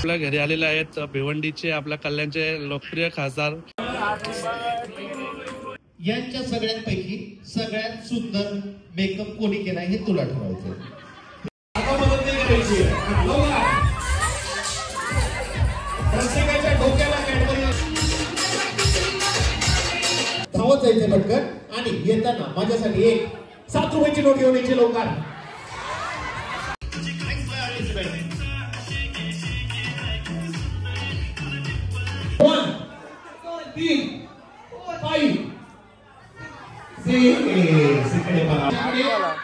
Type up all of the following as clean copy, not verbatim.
आपल्या घरी आलेले आहेत भिवंडीचे आपल्या कल्याणचे लोकप्रिय खासदार. यांच्या सगळ्यांपैकी सगळ्यात सुंदर मेकअप कोणी केलाय हे तुला ठरवायचं. प्रत्येकाच्या डोक्याला कॅडबरी धावत जायचे पटकन आणि येताना माझ्यासाठी एक 7 रुपयाची नोट घेऊन यायची लवकर. 1 3 5 इकडे बघा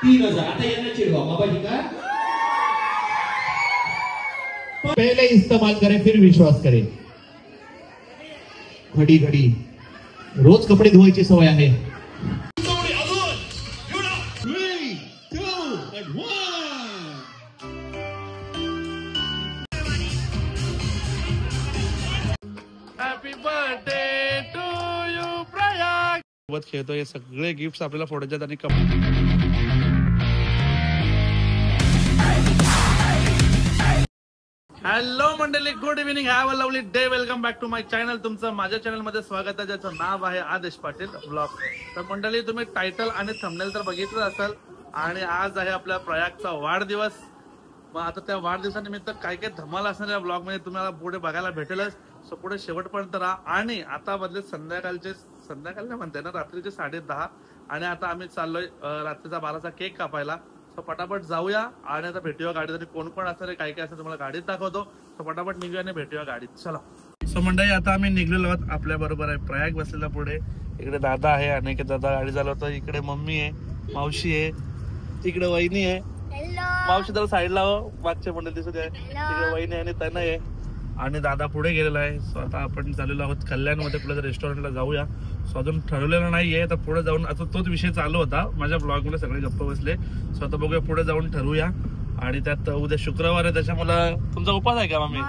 3000. आता यांना चिडवा बाबाजी का पहले इस्तेमाल करें फिर विश्वास करें. घडी घडी रोज कपडे धुवायची सवय आहे. Happy birthday to you Prayag. सोबत खेळतो हे सगळे गिफ्ट्स आपल्याला फोडायचे आणि हॅलो मंडळी, good evening, have a lovely day. Welcome back to my channel. तुमचं माझ्या चॅनल मध्ये स्वागत आहे, ज्याचं नाव आहे आदेश पाटील ब्लॉग. तर मंडळी, तुम्ही टायटल आणि थंबनेल तर बघितलं असेल आणि आज आहे आपल्या प्रयागचा वाढदिवस. मग आता त्या वाढदिवसानिमित्त काय काय धमाल असणार या ब्लॉग मध्ये तुम्हाला पुढे बघायला भेटेलच. सो पुढे शेवटपर्यंत राहा. आणि आता बदले संध्याकाळ नाही म्हणते ना, रात्रीचे 10:30 आणि आता आम्ही चाललोय रात्रीचा 12चा केक कापायला. सो पटापट जाऊया आणि आता भेटूया गाडीत. आणि कोण कोण असणार काय काय असं तुम्हाला गाडीत दाखवतो. सो पटापट निघूया आणि भेटूया गाडीत. चला. सो मंडळी, आता आम्ही निघलेलो आहोत. आपल्या बरोबर आहे प्रयाग बसलेला पुढे. इकडे दादा आहे, अनेक दादा गाडी चालवतो. इकडे मम्मी आहे, मावशी आहे, तिकडे वहिनी आहे. मावशी तर साईडला हो, मागच्या मंडळी दिसत आहे. तिकडे वहिनी आहे आणि तनय आहे आणि दादा पुढे गेलेला आहे. सो आता आपण चाललेलो आहोत कल्याणमध्ये कुठल्या रेस्टॉरंटला जाऊया. सो अजून ठरवलेलं नाहीये. आता पुढे जाऊन आता तोच विषय चालू होता माझ्या ब्लॉग मध्ये, सगळे गप्प बसले. सो आता बघूया, पुढे जाऊन ठरवूया. आणि त्यात उद्या शुक्रवार आहे, त्याच्यामुळे तुमचा उपास आहे का मम्मी?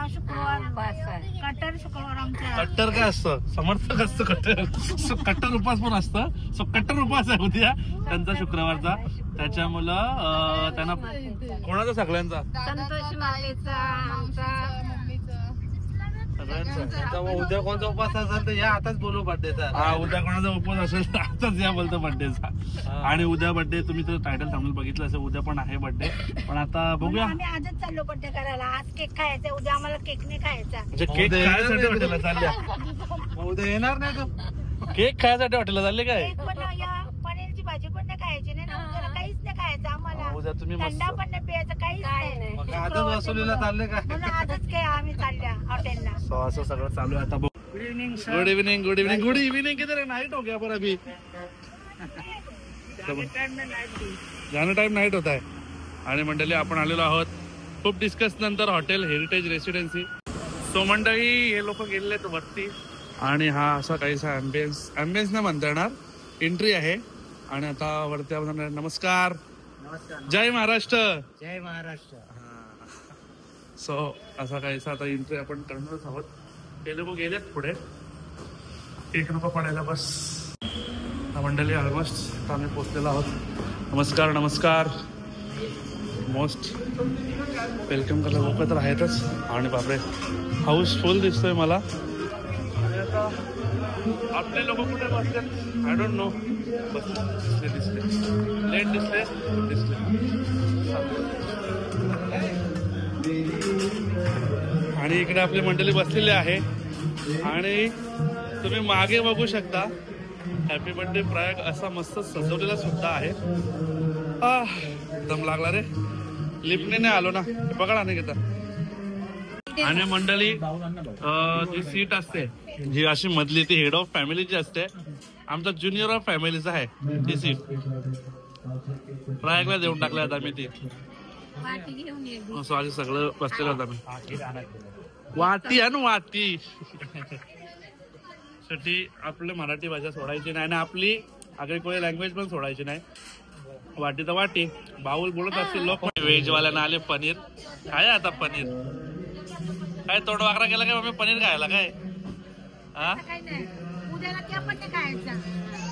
कट्टर काय असतं, समर्थक असतं कट्टर. सो कट्टर उपास पण असतं. सो कट्टर उपास आहे उद्या त्यांचा शुक्रवारचा. त्याच्यामुळं त्यांना कोणाचा सगळ्यांचा उद्या कोणता उपवास असेल तर या आताच बोलू बर्थडेचा. हा, उद्या कोणाचा उपवास असेल तर आताच या बोलतो बर्थडेचा. आणि उद्या बर्थडे, तुम्ही तर टायटल थांबून बघितलं असेल, उद्या पण आहे बर्थडे. पण आता बघूया. आम्ही आजच चाललो बर्थडे करायला. आज केक खायचा, उद्या आम्हाला केक नाही खायचा. म्हणजे केक खायसाठी हॉटेलला चालल्या? उद्या येणार नाही तो. केक खायसाठी हॉटेलला चालले काय? पनीरची भाजी पण नाही खायची नाही ना, उद्याला काहीच नाही खायचं आम्हाला. उद्या तुम्ही थंडा पण नाही प्यायचं, काहीच नाही. आजच वसुलीला चालले काय? म्हणून आजच काय आम्ही चालल्या हॉटेलला. सो असं सगळं चालू आहे आता. Good evening, good evening, good evening, good evening. किधर नाइट हो गया पर अभी. जाना टाइम नाइट होता है. आणि मंडळी, आपण आलेलो आहोत खूप डिस्कस नंतर हॉटेल हेरिटेज रेसिडेन्सी. सो मंडळी, हे लोक गेलेले आहेत वरती आणि हा असा काहीसा अँबियन्स नाही म्हणता येणार, एंट्री आहे. आणि आता वरती आपण नमस्कार, जय महाराष्ट्र. जय महाराष्ट्र. सो असा काहीसा आता एंट्री आपण करणारच आहोत. ते लोक गेलेत पुढे. 1 रुपया पडायला बस. मंडळी, ऑलमोस्ट आम्ही पोहोचलेलो आहोत. नमस्कार नमस्कार. मोस्ट वेलकम करायला लोक तर आहेतच. आणि बापरे, हाऊसफुल दिसतोय मला. आणि आता आपले लोक कुठे बसतात आय डोंट नो. दिसले लेट दिसले. आणि इकडे आपली मंडळी बसलेली आहे. आणि तुम्ही मागे बघू शकता, हॅपी बर्थडे प्रयाग असा मस्त सजवलेला सुद्धा आहे. दम लागला रे, लिफ्टने नाही आलो ना. पकडा नाही घेता. आणि मंडळी, जी सीट असते जी अशी मधली, ती हेड ऑफ फॅमिलीची असते. आमचा ज्युनियर ऑफ फॅमिलीचा आहे ती सीट. प्रयागला देऊन टाकल्या आता आम्ही ती. सो आज सगळं बसलेलं होतं आम्ही. वाटी आणि वाटी साठी आपलं मराठी भाषा सोडायची नाही आणि आपली आगळी कोणी लँग्वेज पण सोडायची नाही. वाटी तर वाटी. बाऊल बोलत असतील लोक. व्हेजवाल्यांना आले पनीर. काय आता पनीर काय तोंड वाकरा केला काय मम्मी? पनीर खायला काय? हा,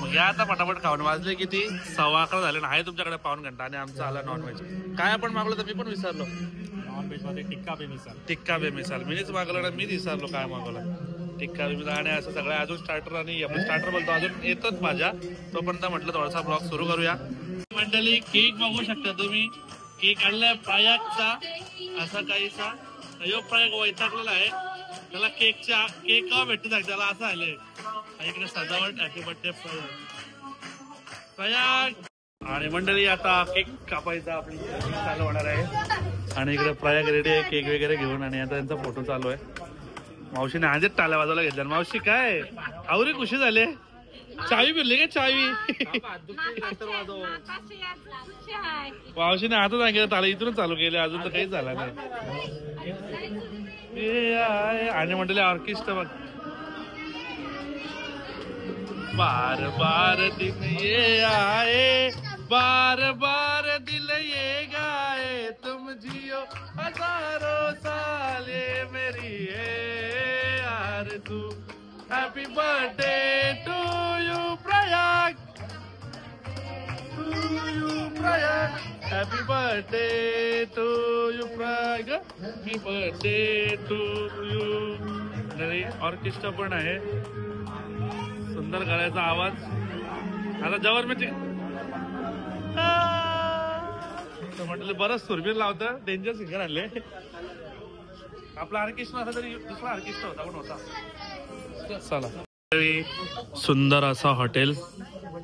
मग या आता पटापट खाऊन. वाजले किती? 11:15 झाले ना. आहे तुमच्याकडे पाऊण घंटा आणि आमचा आला नॉनव्हेज. काय आपण मागलो तर मी पण विसरलो. नॉन व्हेज मध्ये टिक्का बेमिसाल. टिक्का बेमिसाल मीच मागवलं ना, मी विसरलो काय मागवलं. टिक्का बेमिसाल आणि असं सगळं अजून स्टार्टर आणि आपण स्टार्टर बोलतो अजून येतच माझ्या. तोपर्यंत म्हटलं थोडासा ब्लॉग सुरू करूया. मंडळी केक बघू शकता तुम्ही. केक आणलाय प्रयागचा असा काहीसा. यो प्रयाग वैतागलेला आहे त्याला. केक का भेटतो सांग त्याला असं आलंय. इकडे सजावट हॅपी बर्थडे प्रयाग. आणि मंडळी आता केक कापायचा आपली चालू होणार आहे. आणि इकडे प्रयाग रेडी आहे केक वगैरे घेऊन. आणि आता त्यांचा फोटो चालू आहे. मावशीने आधीच टाल्या वाजवला घेतल्या. मावशी काय आवरी खुशी झाली. चावी फिरली का चावी. मावशीने आता सांगितलं टाळा इथूनच चालू केले अजून तर काहीच झालं नाही. आणि मंडळी ऑर्केस्ट्रा बघ. बार बार दिन ये आए बार बार दिल ये गाए तुम जियो हजारों साल ये मेरी है आरज़ू. Happy birthday to you Prayag. Happy birthday to you Prayag. Happy birthday to you. Orchestra पण आहे. सुंदर गाण्याचा आवाज. आता जवळ मी म्हटलं बरंच सुरबीर लावतं. डेंजर सिंगर आणले. आपला ऑर्केस्ट्रा असा तरी दुसरा ऑर्केस्ट्रा होता पण होता. चला सुंदर असा हॉटेल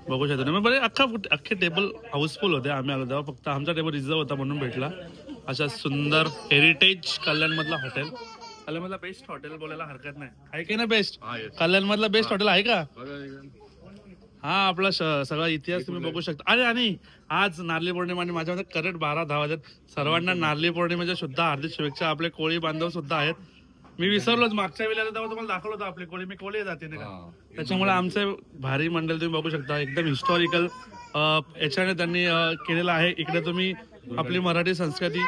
बघू शकतो ना. बरे अख्खे टेबल हाऊसफुल होते. आम्ही आलो तेव्हा फक्त आमचा टेबल रिझर्व होता म्हणून भेटला. अशा सुंदर हेरिटेज कल्याण मधला हॉटेल. कल्याण मधला बेस्ट हॉटेल बोलायला हरकत नाही आहे की ना. बेस्ट कल्याण मधला बेस्ट हॉटेल आहे का. हा आपला सगळा इतिहास तुम्ही बघू शकता. आणि आज नारळी पौर्णिमा आणि माझ्या करेक्ट 12-10 वाजत सर्वांना नारळी पौर्णिमेच्या सुद्धा हार्दिक शुभेच्छा. आपले कोळी बांधव सुद्धा आहेत. मी विसरलोच मागच्या वेळेला तेव्हा तुम्हाला दाखवलं होतं आपली कोळी. मी कोळी जाते नाही का. त्याच्यामुळे आमचं भारी मंडळ तुम्ही बघू शकता. एकदम हिस्टॉरिकल याच्याने त्यांनी केलेलं आहे. इकडे तुम्ही आपली मराठी संस्कृती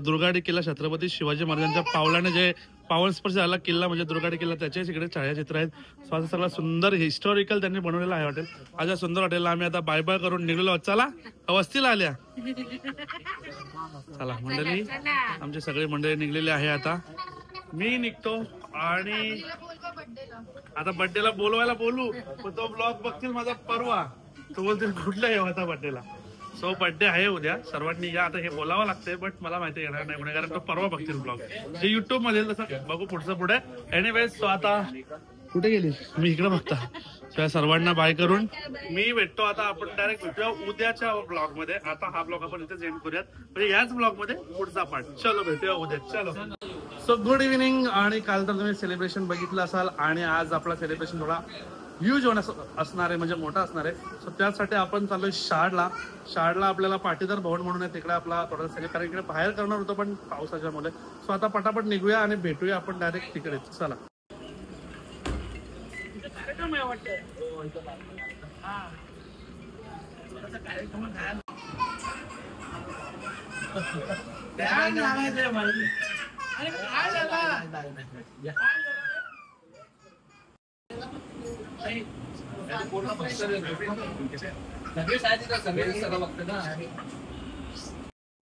दुर्गाडी किल्ला छत्रपती शिवाजी महाराजांच्या पावलाने जे पावन स्पर्श झाला किल्ला म्हणजे दुर्गाडी किल्ला त्याचेच इकडे छायाचित्र आहेत. असं सगळं सुंदर हिस्टॉरिकल त्यांनी बनवलेलं आहे हॉटेल. अशा सुंदर हॉटेलला आम्ही आता बाय बाय करून निघलेलो. चला वस्तीला आल्या. चला मंडळी आमचे सगळे मंडळी निघलेले आहे. आता मी निघतो आणि आता बर्थडेला बोलवायला बोलू तो ब्लॉग बघतील माझा परवा. तो बोलतील कुठला येऊ आता बर्थडेला. सो बर्थडे आहे उद्या. सर्वांनी या. आता हे बोलावं लागतंय बट मला माहिती येणार नाही कारण तो परवा बघतील ब्लॉग जे युट्यूब मध्ये तसं बघू पुढचं पुढे. एनिवेज सो आता कुठे गेली मी इकडे बघता. सर्वांना बाय करून मी भेटतो. आता आपण डायरेक्ट भेटूया उद्याच्या ब्लॉग मध्ये. आता हा ब्लॉग आपण इथे एंड करूयात म्हणजे याच ब्लॉग मध्ये पुढचा पार्ट. चलो भेटूया उद्या. चलो सो गुड इव्हिनिंग. आणि काल तर तुम्ही सेलिब्रेशन बघितलं असाल आणि आज आपला सेलिब्रेशन थोडा ह्यूज असणार आहे म्हणजे मोठा असणार आहे. सो त्यासाठी आपण चाललोय शाळला. आपल्याला पाटीदार भवन म्हणून आहे तिकडे आपला थोडासा कारण इकडे बाहेर करणार होतो पण पावसाच्या मुळे. सो आता पटापट निघूया आणि भेटूया आपण डायरेक्ट तिकडे. चला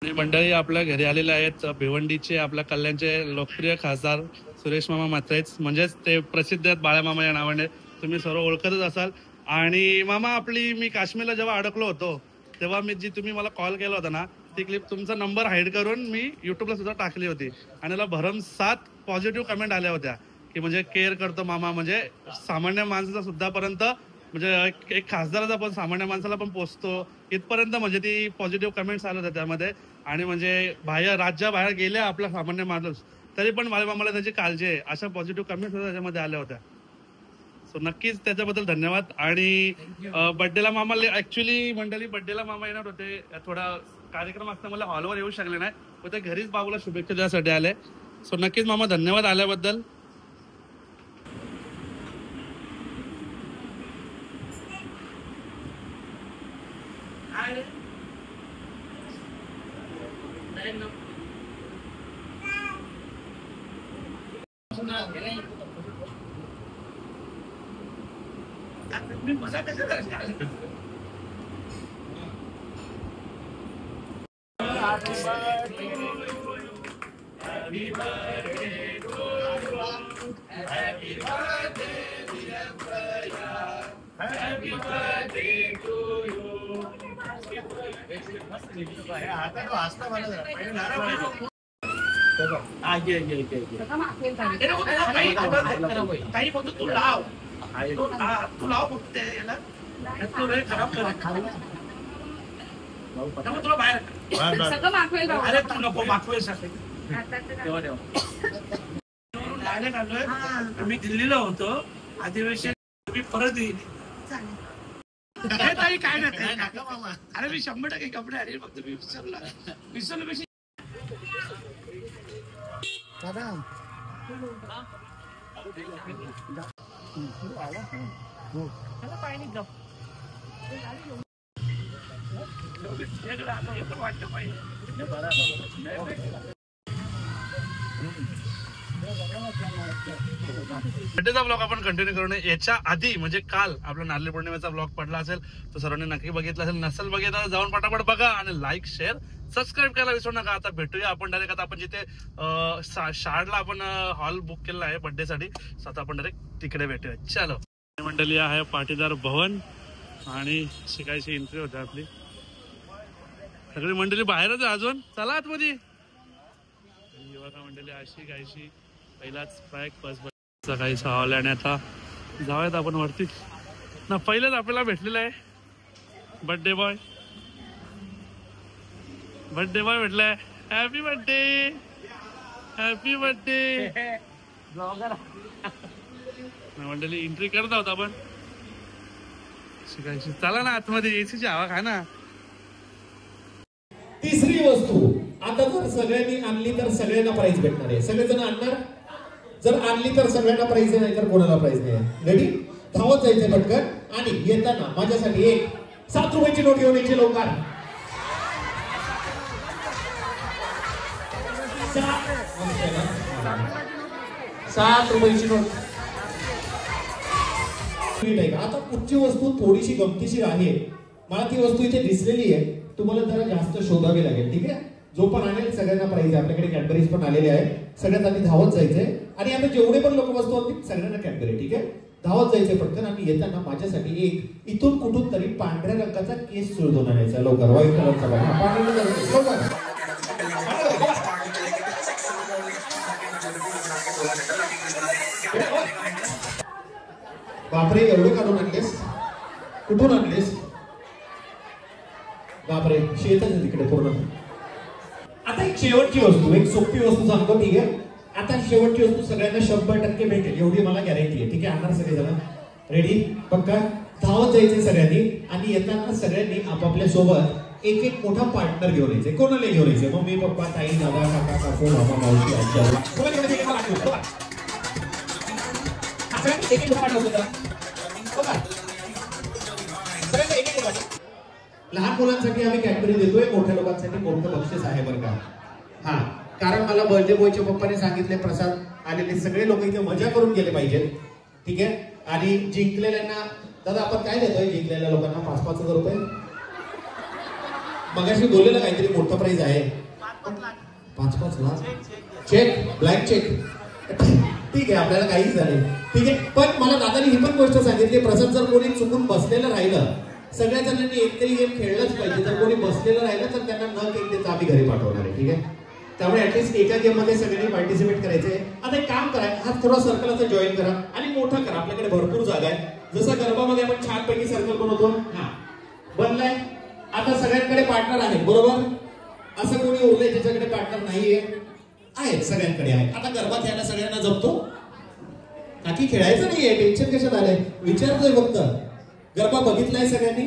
मंडळी आपल्या घरी आलेले आहेत भिवंडीचे आपल्या कल्याणचे लोकप्रिय खासदार सुरेश मामा म्हात्रेच म्हणजेच ते प्रसिद्ध आहेत बाळा मामा या नावाने. तुम्ही सर्व ओळखतच असाल. आणि मामा आपली मी काश्मीरला जेव्हा अडकलो होतो तेव्हा मी जी तुम्ही मला कॉल केला होता ना ती क्लिप तुमचा नंबर हाईड करून मी युट्यूबला सुद्धा टाकली होती. आणि त्याला भरमसाठ पॉझिटिव्ह कमेंट आल्या होत्या की म्हणजे केअर करतो मामा. म्हणजे सामान्य माणसाचा सुद्धा पर्यंत म्हणजे एक खासदाराचा पण सामान्य माणसाला पण पोचतो इथपर्यंत म्हणजे ती पॉझिटिव्ह कमेंट्स आल्या होत्या त्यामध्ये. आणि म्हणजे बाहेर राज्याबाहेर गेल्या आपला सामान्य माणूस तरी पण मामाला त्याची काळजी आहे अशा पॉझिटिव्ह कमेंट्स त्याच्यामध्ये आल्या होत्या. सो नक्कीच त्याच्याबद्दल धन्यवाद. आणि बर्थडेला मामा ऍक्च्युली मंडळी बर्थडेला मामा येणार होते. थोडा कार्यक्रम असताना मला हॉलवर येऊ शकले नाही पण ते घरीच बाबूला शुभेच्छा द्यासाठी आले. सो नक्कीच मामा धन्यवाद आल्याबद्दल. काही फक्त तू लाव तू लाव फक्त याला तू रे खराब कर तुला बाहेर सगळं मागवेल भाऊ. अरे तू नको मागवेल डायरेक्ट आलोय. मी दिल्लीला होतो अधिवेशन. मी परत येईल. ताई काय नाही अरे मी 100% कपडे आले फक्त मी विसरलो पेक्षा बर्थडेचा ब्लॉग आपण कंटिन्यू करू. याच्या आधी म्हणजे काल आपला नारळी पौर्णिमेचा ब्लॉग पडला असेल तर सर्वांनी नक्की बघितला असेल. नसेल बघितला जाऊन पटापट बघा आणि लाईक शेअर सबस्क्राईब करायला विसरू नका. आता भेटूया आपण डायरेक्ट. आता आपण जिथे शाळेला आपण हॉल बुक केलेला आहे बर्थडे साठी आता आपण डायरेक्ट तिकडे भेटूया. चलो मंडळी आहे पाटीदार भवन आणि शिकायची एंट्री होते आपली. सगळी मंडळी बाहेरच आहे अजून. चला आतमध्ये मंडळी अशी गायची पहिलाच सकाळीचा हॉल आणि आता जाऊयात आपण वरती ना. पहिलेच आपल्याला भेटलेला आहे बर्थडे बॉय भेटलाय. हॅपी बर्थडे हॅपी बर्थडे मंडळी एंट्री करत आहोत आपण शिकायची. चला ना आतमध्ये एसीची हवा खा ना. तिसरी वस्तू आता जर सगळ्यांनी आणली तर सगळ्यांना प्राइज भेटणार आहे. सगळेजण आणणार. जर आणली तर सगळ्यांना प्राइज आहे नाही तर कोणाला प्राइज नाही. रेडी धावत जायचंय पटकन आणि येताना माझ्यासाठी एक 7 रुपयाची नोट घेऊन यायची लवकर. 7 रुपयाची नोट. आता पुढची वस्तू थोडीशी गमतीशीर आहे. मला ती वस्तू इथे दिसलेली आहे. तुम्हाला जरा जास्त शोधावी लागेल. ठीक आहे. जो पण आणेल सगळ्यांना प्राइज आहे. आपल्याकडे कॅडबरीज पण आलेले आहे. सगळ्यात आधी धावत जायचंय आणि आता जेवढे पण लोक वस्तू असतील सगळ्यांना कॅडबरी. ठीक आहे. धावत जायचंय पटकन आणि येताना माझ्यासाठी एक इथून कुठून तरी पांढऱ्या रंगाचा केस शोधून आणायचा लवकर. व्हाईट कलरचा लवकर. बापरे एवढे काढून आणलेस. कुठून आणलेस. बापरे शेतच आहे तिकडे पूर्ण. आता एक शेवटची वस्तू एक सोपी वस्तू सांगतो. ठीक आहे. आता शेवटची वस्तू सगळ्यांना 100% भेटेल एवढी मला गॅरंटी आहे. ठीक आहे. आणणार सगळेजण. रेडी पक्का. धावत जायचे सगळ्यांनी आणि येताना सगळ्यांनी आपापल्या सोबत एक एक मोठा पार्टनर घेऊन यायचे. कोणाला घेऊन यायचे. मम्मी पप्पा ताई दादा काका काकू मामा मावशी आजी. लहान मुलांसाठी आम्ही कॅडबरी देतोय. मोठ्या लोकांसाठी मोठं बक्षीस आहे बरं का. हा कारण मला बर्थडे बॉयच्या पप्पाने सांगितले प्रसाद आलेले सगळे लोक इथे मजा करून गेले पाहिजेत. ठीक आहे. आणि जिंकलेल्यांना दादा आपण काय देतोय जिंकलेल्या लोकांना 5,000 रुपये. मगाशी बोललेलं काहीतरी मोठं प्राइज आहे. 5 लाख चेक ब्लँक चेक. ठीक आहे आपल्याला काहीच झाले. ठीक आहे. पण मला दादानी ही पण गोष्ट सांगितली प्रसाद जर कोणी चुकून बसलेलं राहिलं सगळ्या जणांनी एकतरी गेम खेळलंच पाहिजे. जर कोणी बसलेलं राहिलं तर त्यांना न केक देता आम्ही घरी पाठवणार आहे. ठीक आहे. त्यामुळे ऍटलीस्ट एका गेम मध्ये सगळ्यांनी पार्टिसिपेट करायचे. आता एक काम करा हा थोडा सर्कलचा जॉईन करा आणि मोठा करा. आपल्याकडे भरपूर जागा आहे. जसं गरबामध्ये आपण छानपैकी सर्कल बनवतो. हा बनलाय. आता सगळ्यांकडे पार्टनर आहे बरोबर. असं कोणी उरलंय ज्याच्याकडे पार्टनर नाहीये. आहेत सगळ्यांकडे आहे. आता गरबा खेळायला सगळ्यांना जमतो. बाकी खेळायचं नाहीये. टेन्शन कशात आलंय विचारतोय फक्त. गरबा बघितलाय सगळ्यांनी.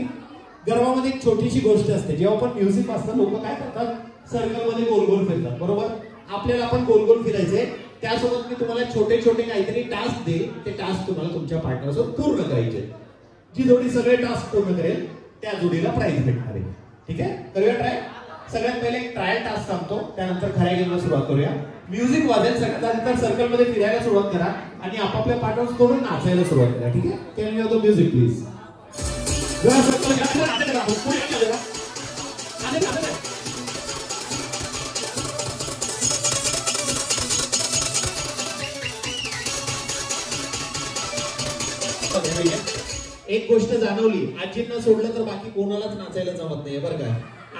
गरबामध्ये एक छोटीशी गोष्ट असते. जेव्हा पण म्युझिक वाजतं लोक काय करतात सर्कल मध्ये गोल गोल फिरतात बरोबर. आपल्याला आपण गोल गोल फिरायचे. त्यासोबत मी तुम्हाला छोटे छोटे काहीतरी टास्क दे. ते टास्क तुम्हाला तुमच्या पार्टनर सोबत पूर्ण करायचे. जी जोडी सगळे टास्क पूर्ण करेल त्या जोडीला प्राइज भेटणार आहे. ठीक आहे. करूया ट्राय. सगळ्यात पहिले एक ट्रायल टास्क सांगतो त्यानंतर खऱ्या गेमला सुरुवात करूया. म्युझिक वाजेल सगळ्यात सर्कल मध्ये फिरायला सुरुवात करा आणि आपापल्या पार्टनर सोबत नाचायला सुरुवात करा. ठीक आहे. Can you the music please. एक गोष्ट जाणवली, आजींना सोडलं तर बाकी कोणालाच नाचायला जमत नाही बरं का.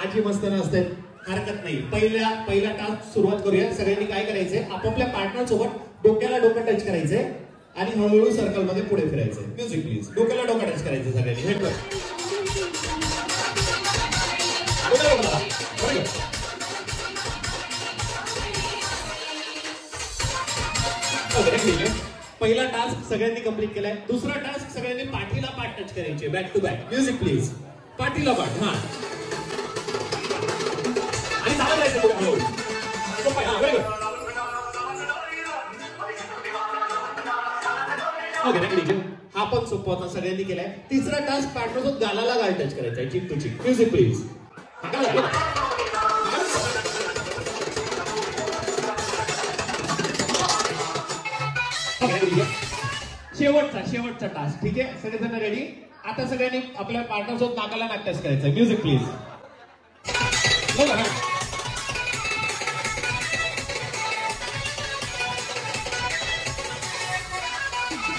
आजी मस्त नाचते, हरकत नाही. पहिला टास्क सुरुवात करूया. सगळ्यांनी काय करायचंय, आपापल्या पार्टनर सोबत डोक्याला डोकं टच करायचंय आणि हळूहळू सर्कल मध्ये पुढे फिरायचंय. Music please. डोक्याला डोकं टच करायचं सगळ्यांनी. पहिला टास्क सगळ्यांनी कंप्लीट केलाय. दुसरा टास्क सगळ्यांनी पाठीला पाठ टच करायचे, back to back. Music please. पाठीला पाठ. हा आणि चालत राहायचं पुढे हळूहळू. हा पण सोपा होता, सगळ्यांनी केलाय. तिसरा टास्क पार्टनर सोबत गालाला गाल टच करायचा आहे, चिक टू चिक. Music please. शेवटचा टास्क. ठीक आहे, सगळेजण रेडी. आता सगळ्यांनी आपल्या पार्टनर सोबत नाकाला नाक टच करायचं. Music please.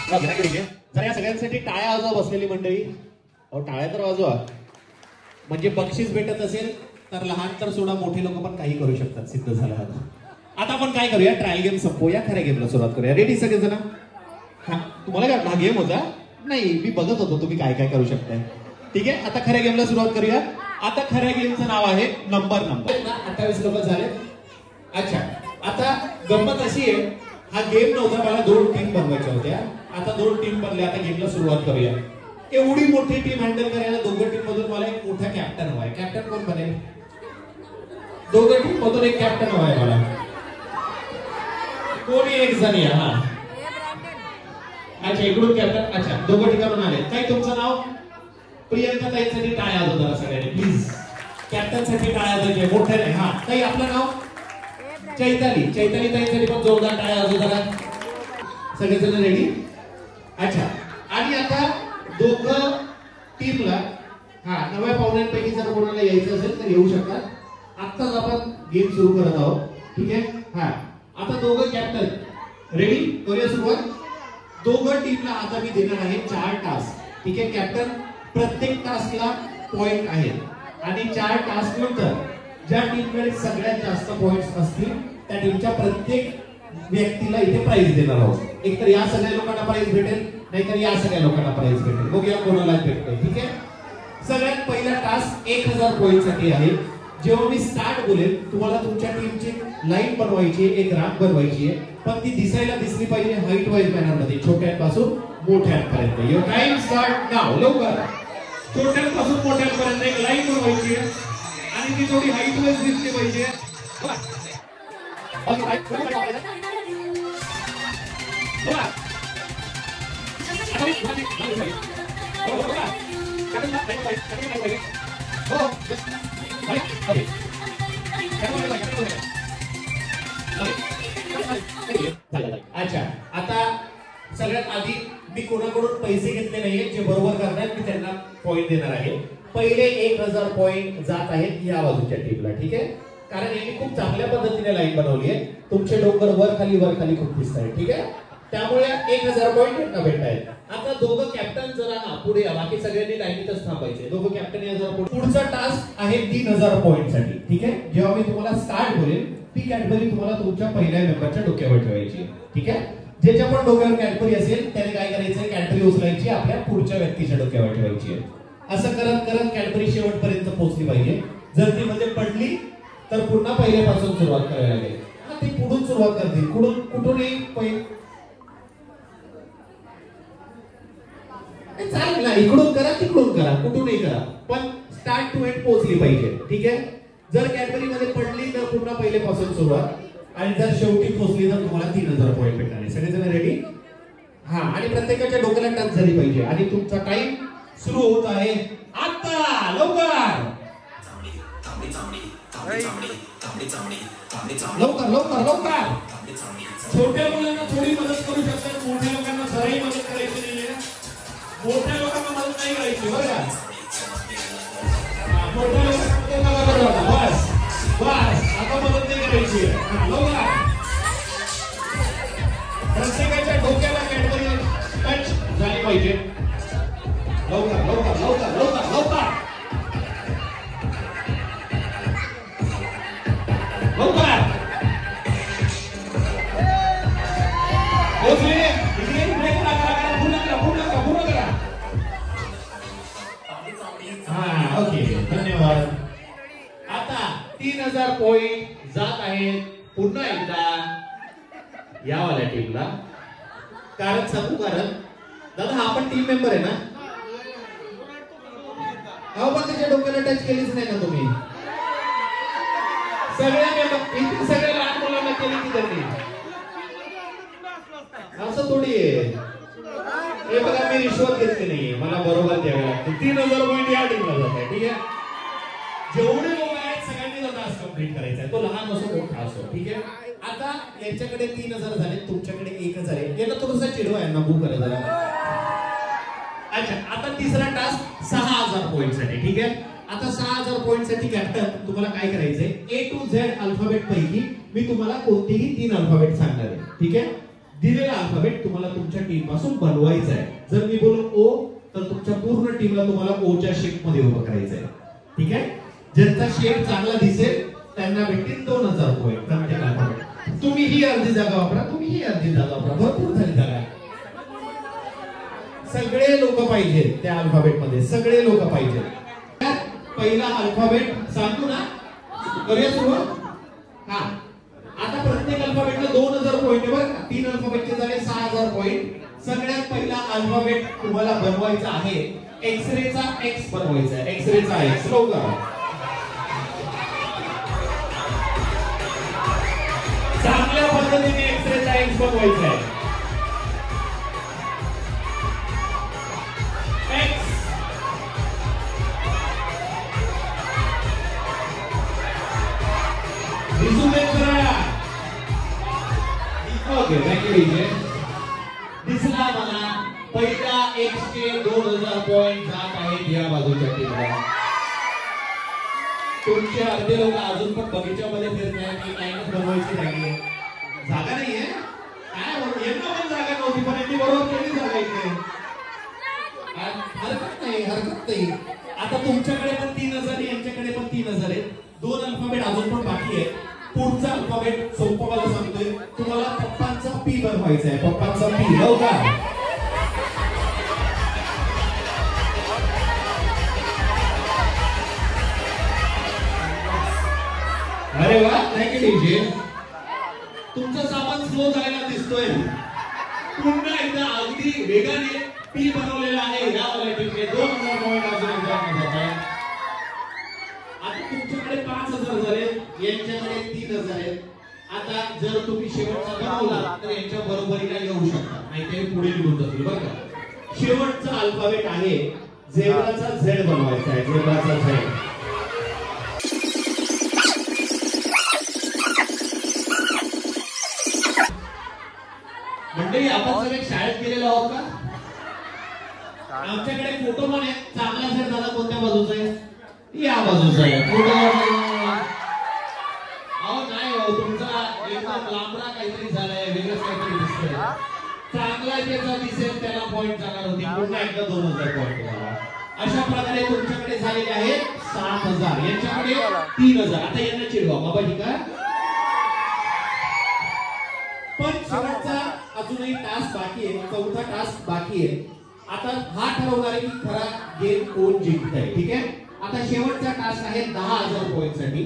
जरा या सगळ्यांसाठी टाळ्या वाजवा बसलेली मंडळी. अहो टाळ्या तर वाजवा. म्हणजे बक्षीस भेटत असेल तर लहान तर सोडा, मोठे लोक पण काही करू शकतात, सिद्ध झालं. आता आपण काय करूया, ट्रायल गेम संपवूया, खऱ्या गेमला सुरुवात करूया. रेडी सगळेजण? हा, तुम्हाला काय हा गेम होता? नाही, मी बघत होतो तुम्ही काय काय करू शकताय. ठीक आहे, आता खऱ्या गेमला सुरुवात करूया. आता खऱ्या गेमचं नाव आहे नंबर. 28 लोक झाले. अच्छा, आता गंमत अशी आहे, हा गेम नव्हता, मला 2 टीम बनवायच्या होत्या. आता 2 टीम बनल्या. आता गेमला सुरुवात करूया. एवढी मोठी टीम हँडल करायला 2 टीम मधून मला एक मोठा कॅप्टन हवाय. कॅप्टन कोण बनेल? 2 टीम मधून एक कॅप्टन हवाय मला. कोणी एक जण या. हा, अच्छा, इकडून कॅप्टन. अच्छा, 2 ठिकाणून आले. काय तुमचं नाव? प्रियंका ताईंसाठी टाळ्या वाजवा जरा सगळ्यांनी प्लीज. कॅप्टन साठी टाळ्या वाजवायचे मोठ्याने. हा ताई, आपलं नाव? चैताली. चैताली ताईंसाठी पण जोरदार टाळ्या वाजवा जरा. सगळेजण रेडी? अच्छा, आणि आता 2 टीमला, हा, नव्या पाहुण्यांपैकी जर कोणाला यायचं असेल तर येऊ शकतात. आत्ताच आपण गेम सुरू करत आहोत. ठीक आहे. हा, आता 2 कॅप्टन रेडी. करूया सुरुवात. 2 टीमला आता मी देणार आहे 4 टास्क. ठीक आहे कॅप्टन, प्रत्येक टास्कला पॉइंट आहेत आणि 4 टास्क नंतर ज्या टीमकडे सगळ्यात जास्त पॉइंट्स असतील त्या टीमच्या प्रत्येक व्यक्तीला इथे प्राइज देणार आहोत. एकतर या सगळ्या लोकांना प्राइज भेटेल, नाहीतर या सगळ्या लोकांना प्राइज भेटेल. बघूया कोणाला भेटतंय. ठीक आहे, सगळ्यात पहिला टास्क 1000 पॉइंट साठी आहे. जेव्हा मी स्टार्ट बोलेल तुम्हाला तुमच्या टीमची लाईन बनवायची, एक रांग बनवायची आहे, पण ती दिसायला दिसली पाहिजे हाईट वाईज मॅनर मध्ये, छोट्यांपासून मोठ्यांपर्यंत. युअर टाइम स्टार्ट नाव. लवकर. छोट्यांपासून मोठ्यांपर्यंत एक लाईन बनवायची आहे आणि ती थोडी हाईट वाईज दिसली पाहिजे. अच्छा, आता सगळ्यात आधी मी कोणाकडून पैसे घेतले नाहीये, जे बरोबर करतात मी त्यांना पॉइंट देणार आहे. पहिले 1000 पॉइंट जात आहेत या बाजूच्या टीमला. ठीक आहे, कारण यांनी खूप चांगल्या पद्धतीने लाईन बनवली आहे. तुमचे डोंगर वर खाली खूप दिसत आहे. ठीक आहे, त्यामुळे 1000 पॉइंट यांना भेटत आहेत. आता 2 कॅप्टन जरा ना पुढे या, बाकी सगळ्यांनी लाईनीतच थांबायचे. 2 कॅप्टन 1000 पॉइंट. पुढचा टास्क आहे 3000 पॉइंट साठी. ठीक आहे, जेव्हा मी तुम्हाला स्टार्ट बोलेल ती कॅडबरी तुम्हाला तुमच्या पहिल्या मेंबरच्या डोक्यावर ठेवायची. ठीक आहे, ज्याच्या पण डोक्यावर कॅडबरी असेल त्याने काय करायचं, कॅडबरी उचलायची आपल्या पुढच्या व्यक्तीच्या डोक्यावर ठेवायची आहे. असं करत करत कॅडबरी शेवटपर्यंत पोहोचली पाहिजे. जर ती मध्ये पडली तर पुन्हा पहिल्यापासून सुरुवात करावी लागेल. ती पुढून सुरुवात करतील, कुठूनही चालेल ना, इकडून करा तिकडून करा, कुठूनही करा, पण स्टार्ट टू एंड पोहोचली पाहिजे. ठीक आहे, जर कॅडबरी मध्ये पडली तर पुन्हा पहिल्यापासून सुरुवात, आणि जर शेवटी पोहोचली तर तुम्हाला 3000 पॉइंट भेटणार आहे. सगळेजण रेडी? हा, आणि प्रत्येकाच्या डोक्याला टच झाली पाहिजे. आणि तुमचा टाइम सुरू होत आहे आता. लवकर लवकर लवकर लवकर. छोट्या मुलांना थोडी मदत करू शकतात, मोठ्या लोकांना जराही मदत करायची नाहीये. मोठ्या लोकांना मदत नाही करायची बरं का. मोठ्या लोकांना बस बस, आता मदत नाही करायची. लवकर. प्रत्येकाच्या डोक्याला कॅडबरी टच झाली पाहिजे. यावाल्या टीमला. कारण सांगू कारण दादा हा पण टीम मेंबर आहे ना. अहो पण त्याच्या डोक्याला टच केलीच नाही ना तुम्ही. सगळ्या मेंबर सगळ्या लहान मुलांना केली की त्यांनी. असं थोडी आहे. हे बघा मी रिश्वत घेतली नाहीये. मला बरोबर द्यावे लागते. 3000 पॉईंट या टीमला जात आहे. ठीक आहे. जेवढे लोक आहेत सगळ्यांनी तो टास्क कंप्लीट करायचा आहे. तो लहान असो मोठा असो. ठीक आहे. आता यांच्याकडे 3000 झाले, तुमच्याकडे 1000 आहे. याला थोडंसं चिडवा यांना बुक करा जरा. अच्छा आता तिसरा टास्क 6000 पॉईंट साठी. ठीक आहे. आता 6000 पॉईंट साठी कॅप्टन तुम्हाला काय करायचंय A to Z अल्फाबेट पैकी मी तुम्हाला कोणतेही 3 अल्फाबेट सांगणार आहे. ठीक आहे. दिलेला अल्फाबेट तुम्हाला तुमच्या टीम पासून बनवायचा आहे. जर मी बोलू O तर तुमच्या पूर्ण टीमला तुम्हाला O च्या शेप मध्ये उभं करायचं आहे. ठीक आहे. ज्यांचा शेप चांगला दिसेल त्यांना भेटतील 2000 पॉईंट प्रत्येक अल्फाबेट. तुम्ही ही अर्धी जागा वापरा, तुम्ही ही अर्धी जागा वापरा. भरपूर झाली जागा. सगळे लोक पाहिजे त्या अल्फाबेट मध्ये. सगळे लोक पाहिजे. पहिला अल्फाबेट सांगतो ना. करूया सुरुवात. हा आता प्रत्येक अल्फाबेटला 2000 पॉईंट आहे बरं का. 3 अल्फाबेटचे झाले 6000 पॉईंट. सगळ्यात पहिला अल्फाबेट तुम्हाला बनवायचा आहे एक्सरेचा एक्स बनवायचा आहे. एक्सरेचा एक्स लवकर. चांगल्या पद्धतीने एक्सरेचा एक्स बनवायचा आहे. एक्स रिझ्यूमे करा. Okay thank you. दिसला मला पहिला एक्स चे 2000 पॉईंट जात आहेत या बाजूच्या टीमला. तुमचे अर्धे लोक अजून पण बगीच्यामध्ये फिरतायत की लाईनच बनवायची राहिली. जागा नाहीये काय म्हणून यांना पण जागा नव्हती पण यांनी बरोबर केली जागा इथे. हरकत नाही हरकत नाही. आता तुमच्याकडे पण 3000 यांच्याकडे पण 3000 आहेत. 2 अल्फाबेट अजून पण बाकी आहे. पुढचा अल्फाबेट सोपं मला सांगतोय. तुम्हाला पप्पांचा पी बनवायचा आहे. पप्पांचा पी लवकर. अरे वा थँक्यू डीजे. तुमचा सामान स्लो झालेला दिसतोय. पुन्हा एकदा अगदी वेगाने पी बनवलेला आहे या टीमने. 2000 पॉईंट अजून एकदा. आता तुमच्याकडे 5000 झाले, यांच्याकडे 3000 आहेत. आता जर तुम्ही शेवटचा बनवला तर यांच्या बरोबरीला येऊ शकता, नाही ते पुढे निघून जातील बरं का. शेवटचा अल्फाबेट आहे झेब्राचा झेड बनवायचा आहे. झेब्राचा झेड. मंडळी आपण सगळे शाळेत गेलेलो आहोत का? आमच्याकडे फोटो पण आहे. चांगला झेड दादा कोणत्या बाजूचा आहे? या बाजूचा आहे. फोटो अहो नाही हो तुमचा एकदम लांबरा काहीतरी झालाय, वेगळंच काहीतरी दिसतंय. चांगला ज्याचा दिसेल त्याला पॉईंट जाणार होती. पुन्हा एकदा 2000 पॉईंट तुम्हाला. अशा प्रकारे तुमच्याकडे झालेले आहेत 7000. यांच्याकडे 3000. आता यांना चिडवा बाबा ठीक आहे. पण शेवटचा अजूनही टास्क बाकी आहे. चौथा टास्क बाकी आहे. आता हा ठरवणार आहे की खरा गेम कोण जिंकतंय. ठीक आहे. आता शेवटचा टास्क आहे 10000 पॉईंट साठी.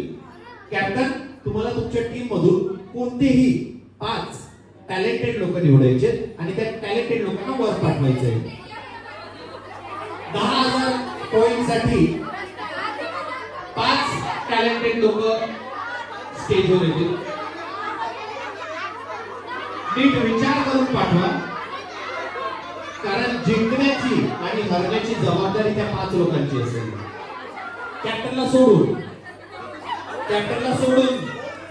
कॅप्टन तुम्हाला तुमच्या टीम मधून कोणतेही 5 टॅलेंटेड लोक निवडायचे आणि त्या टॅलेंटेड लोकांना वर पाठवायचे. 10000 पॉईंट साठी 5 टॅलेंटेड लोक स्टेजवर येतील. नीट विचार करून पाठवा, कारण जिंकण्याची आणि हरण्याची जबाबदारी त्या 5 लोकांची असेल. कॅप्टनला सोडून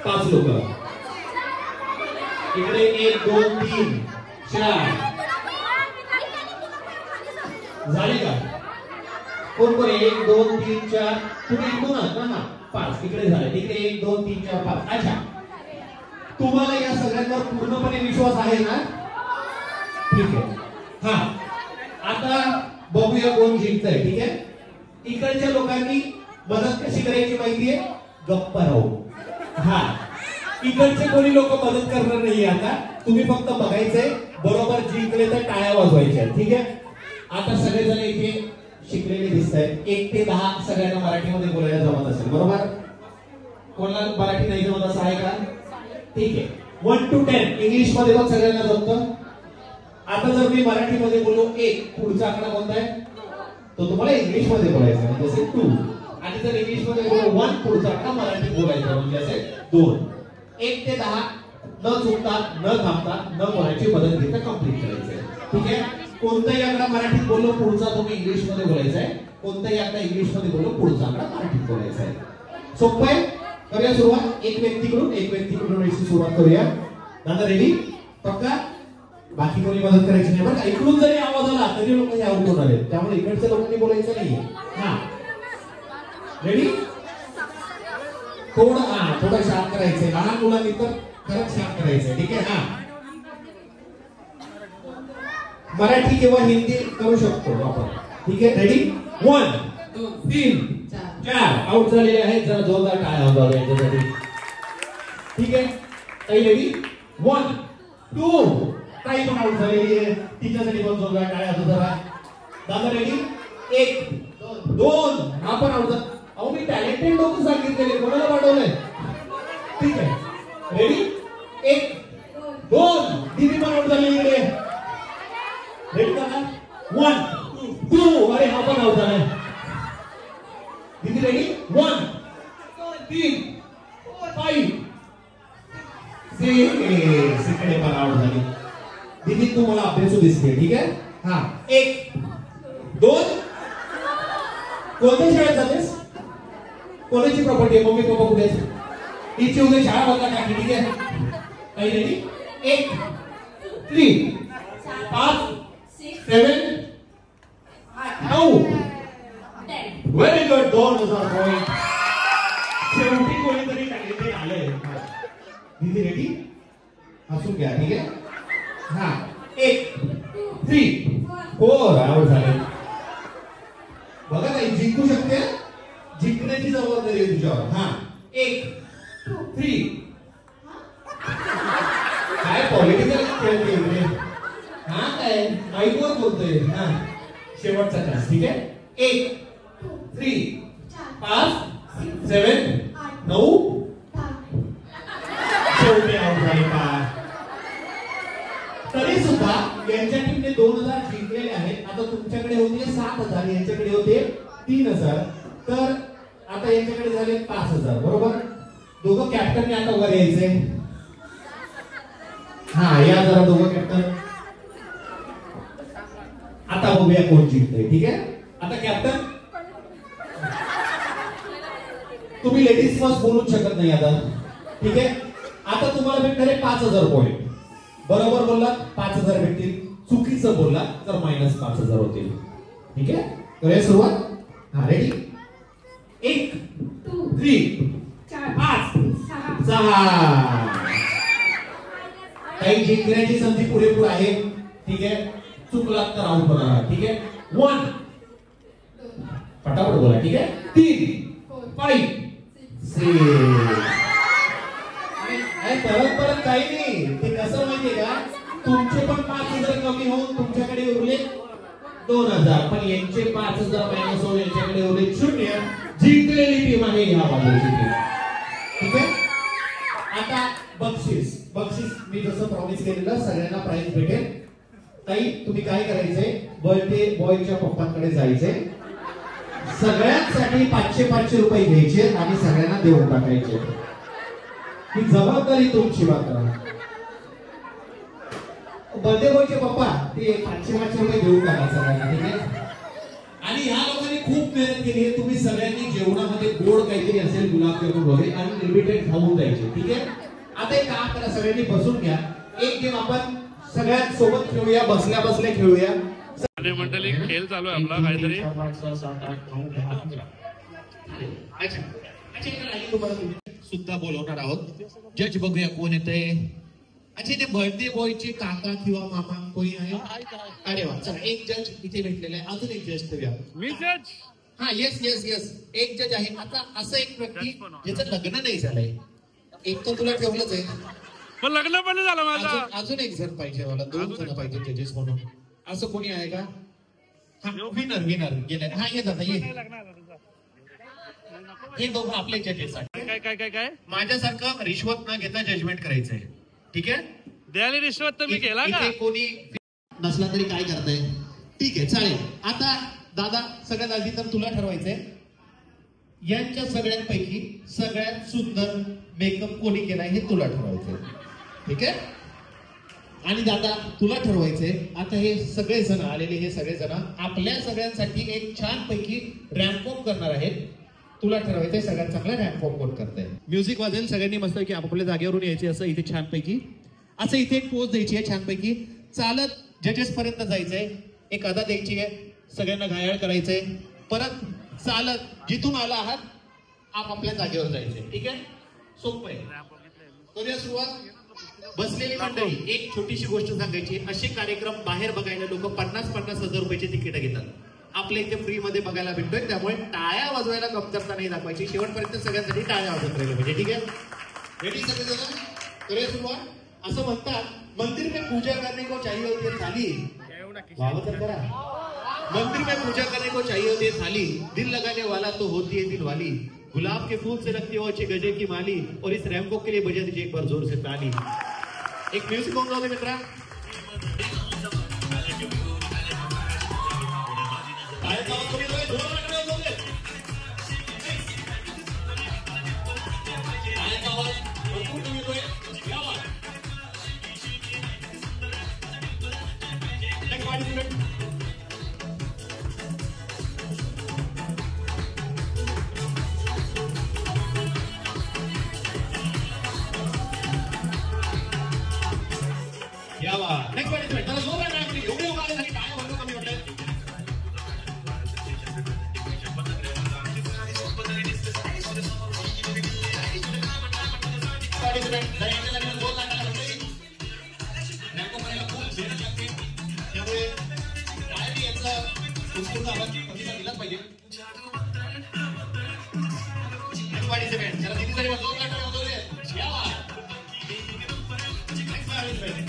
5 लोक. इकडे 1 2 3 4 झाली का? कोण कोण 1 2 3 4 तुम्ही इकडून ना 5 इकडे झाले. इकडे 1 2 3 4 5. अच्छा तुम्हाला या सगळ्यांवर पूर्णपणे विश्वास आहे ना? ठीक आहे. हा आता बघूया कोण जिंकतंय. ठीक आहे. इकडच्या लोकांनी मदत कशी करायची माहितीये? गप्प राहू. हा इकडचे कोणी लोक मदत करणार नाही. आता तुम्ही फक्त बघायचंय. बरोबर जिंकले तर टाळ्या वाजवायच्या. ठीक आहे. आता सगळेजण इथे शिकलेले दिसत आहेत. 1 ते 10 सगळ्यांना मराठीमध्ये बोलायला जमत असेल बरोबर? कोणाला मराठी नाही जमत असं आहे का? ठीक आहे. 1 to 10 इंग्लिश मध्ये बघ सगळ्यांना जमतं. आता जर मी मराठीमध्ये बोललो 1, पुढचा आकडा कोणता आहे तो तुम्हाला इंग्लिश मध्ये बोलायचा आहे, जसे 2. आणि जर इंग्लिश मध्ये बोललो 1, पुढचा आकडा मराठीत बोलायचा म्हणजे असे 2. 1 ते 10 न चुकता, न थांबता, न कोणाची मदत घेता कंप्लीट करायचं आहे. ठीक आहे. कोणताही आकडा मराठीत बोललो पुढचा तुम्ही इंग्लिश मध्ये बोलायचा आहे, कोणताही आकडा इंग्लिश मध्ये बोललो पुढचा आकडा मराठीत बोलायचा आहे. सोपं आहे. करूया सुरुवात. एक व्यक्तीकडून रेसची सुरुवात करूया. दादा रेडी? पक्का? बाकी कोणी मदत करायची नाही बरं का. इकडून जरी आवाज आला तरी लोक हे आउट होणार आहेत, त्यामुळे इकडच्या लोकांनी बोलायचं नाहीये. हा रेडी? थोडं शांत करायचंय. लहान मुलांनी तर खरंच शांत करायचंय. ठीक आहे. हा मराठी किंवा हिंदी करू शकतो आपण. ठीक आहे. रेडी? 1 2 3 4 आउट झालेले आहेत. जरा जोरदार टाळ्या वाजवा याच्यासाठी. ठीक आहे. काही रेडी? 1 2 काही पण आउट झालेली आहे, तिच्यासाठी पण जोरदार टाळ्या वाजवा जरा. दादा रेडी? 1 2 हा पण आउट झाला. अहो मी टॅलेंटेड लोक सांगितलेले, कोणाला पाठवलंय? ठीक आहे. रेडी? 1 2 दीदी पण आउट झालेली आहे. रेडी दादा? 1 2 अरे हा पण आउट झालाय. दीदी रेडी? 1 3 5 6 इकडे पण आउट झाली. दीदी तू मला अभ्यासू दिसते. ठीक आहे. हा 1 2 कोणत्या शाळेत जातेस? कोणाची प्रॉपर्टी आहे? मम्मी पप्पा कुठे आहेत? तिची उद्या शाळा बदला टाकी. ठीक आहे. काही रेडी? 1 3 5 7 9 very good. 2000 पॉइंट. शेवटी कोणीतरी टॅलेंटेड आलंय. दीदी रेडी? हसून घ्या. ठीक आहे. हा 1 3 4 आउट झाले. बघा काही जिंकू शकते. जिंकण्याची जबाबदारी आहे तुझ्यावर. हा 1 3 काय पॉलिटिकल खेळते. हा काय माईकवर बोलतोय. हा शेवटचा चान्स. ठीक आहे. 1 3 5 7 9 शेवटी आउट झाले. तरी सुद्धा यांच्या टीमने 2000 जिंकलेले आहेत. आता तुमच्याकडे होते 7000, यांच्याकडे होते 3000. तर आता यांच्याकडे झाले 5000. बरोबर. दोघं कॅप्टनने आता वर यायचे. हा या जरा दोघं कॅप्टन. आता बघूया कोण जिंकतंय. ठीक आहे. आता कॅप्टन तुम्ही लेडीज फर्स्ट बोलूच शकत नाही आता. ठीक आहे. आता तुम्हाला भेटणार आहे 5000 पॉइंट. बरोबर बोललात 5000 भेटतील, चुकीचं बोललात तर -5000 होतील. ठीक आहे. करूया सुरुवात. हा रेडी? 1 2 3 4 5 6 काही जिंकण्याची संधी पुरेपूर आहे. ठीक आहे. चुकलात तर आउट होणार. ठीक आहे. 1 फटाफट बोला. ठीक आहे. 3 5 6 परत काही नाही. ते कसं माहितीये का, तुमचे पण 5000 कमी होऊन तुमच्याकडे उरले 2000, पण यांचे 5000 मायनस होऊन यांच्याकडे उरले 0. जिंकलेली टीम आहे ह्या बाजूची टीम. ठीक आहे. आता बक्षीस मी जसं प्रॉमिस केलेलं सगळ्यांना प्राइज भेटेल. ताई तुम्ही काय करायचंय, बर्थडे बॉयच्या पप्पांकडे जायचंय. सगळ्यांसाठी 500 रुपये घ्यायचे आणि सगळ्यांना देऊन टाकायचे. ही जबाबदारी तुमची. मात्र बर्थडे बॉयचे पप्पा ते 500 रुपये देऊन टाका सगळ्यांना. ठीक आहे. आणि ह्या लोकांनी खूप मेहनत केली आहे. तुम्ही सगळ्यांनी जेवणामध्ये गोड काहीतरी असेल, गुलाबजामुन वगैरे अनलिमिटेड खाऊन जायचे. ठीक आहे. आता एक काम करा, सगळ्यांनी बसून घ्या. एक गेम आपण सगळ्यात सोबत खेळूया, बसल्या बसल्या खेळूया. मंडळी खेळ चालू आहे आपला काहीतरी. सुद्धा बोलवणार आहोत. जज बघूया कोण येतंय. अच्छा ते बर्थडे बॉयचे काका किंवा मामा कोणी आहे? अरे वा. चला एक जज इथे भेटलेला आहे. अजून एक जज ठेवूया. मी जज. हा येस एक जज आहे. आता असं एक व्यक्ती ज्याचं लग्न नाही झालंय. एक तर तुला ठेवलंच आहे, पण लग्न पण झालं माझं. अजून एक जण पाहिजे मला. 2 जण पाहिजे जजेस म्हणून. असं कोणी आहे का? हा विनर गेलाय. हा ये दादा ये. हे दोघं आपले जजेस आहेत. काय माझ्यासारखं रिश्वत न घेता जजमेंट करायचंय. ठीक आहे? द्यायला रिश्वत तुम्ही केला का? इथे कोणी नसला तरी काय करताय? ठीक आहे, चालेल. आता दादा, सगळ्यात आधी तर तुला ठरवायचंय यांच्या सगळ्यांपैकी सगळ्यात सुंदर मेकअप कोणी केलाय हे तुला ठरवायचंय. ठीक आहे? आणि दादा, तुला ठरवायचंय आता हे सगळे जण आलेले, हे सगळे जण आपल्या सगळ्यांसाठी एक छान पैकी रॅम्प वॉक करणार आहेत. तुला ठरवायचंय सगळ्यात चांगला रॅम्प वॉक कोण करताय. म्युझिक वाजेल, सगळ्यांनी मस्त की आपापल्या जागेवरून यायचे, असं इथे छानपैकी असं इथे एक पोज द्यायची आहे छानपैकी. चालत जजेस पर्यंत जायचंय, एक अदा द्यायची आहे, सगळ्यांना घायाळ करायचंय, परत चालत जिथून आला आहात आपापल्या जागेवर जायचंय. ठीक आहे? सोपं आहे. करूया सुरुवात. बसलेली मंडळी, एक छोटीशी गोष्ट सांगायची, असे कार्यक्रम बाहेर बघायला लोक 50-50 हजार रुपयाचे तिकीट घेतात. आपल्या इथे फ्री मध्ये बघायला भेटतोय, त्यामुळे टाळ्या वाजवायला कमतरता नाही दाखवायची. शेवटपर्यंत सगळ्यांसाठी टाळ्या वाजवत राहिले पाहिजे. ठीक आहे? रेडी सगळेजण? करूया सुरुवात. असं म्हणतात मंदिर में पूजा करने को चाहिए होती है थाली. वाव तर करा. मंदिर में पूजा करने को चाहिए होती है थाली, दिल लगाने वाला तो होती है दिल वाली, गुलाब के फूल से लगती हो अच्छे गजे की माली, और इस रैम्प वॉक के लिए बजा दीजिए एक बार जोर से ताली. एक म्युझिक होऊन जाऊ दे मित्रा. नेक्स्ट पार्टिसिपेंट त्याला जोर आहे ना, एवढे उभारले झाली काय म्हणतो कमी वाटलं. पार्टिसिपेंट जायच्या जागेवर जोर लागणार होते. रॅम्प करायला खूप मेहनत लागते, त्यामुळे काय याचा उत्स्फूर्त आवाज प्रतिसाद दिलाच पाहिजे. नेक्स्ट पार्टिसिपेंट त्याला किती जागेवर जोर लागणार होते. या नेक्स्ट पार्टिसिपेंट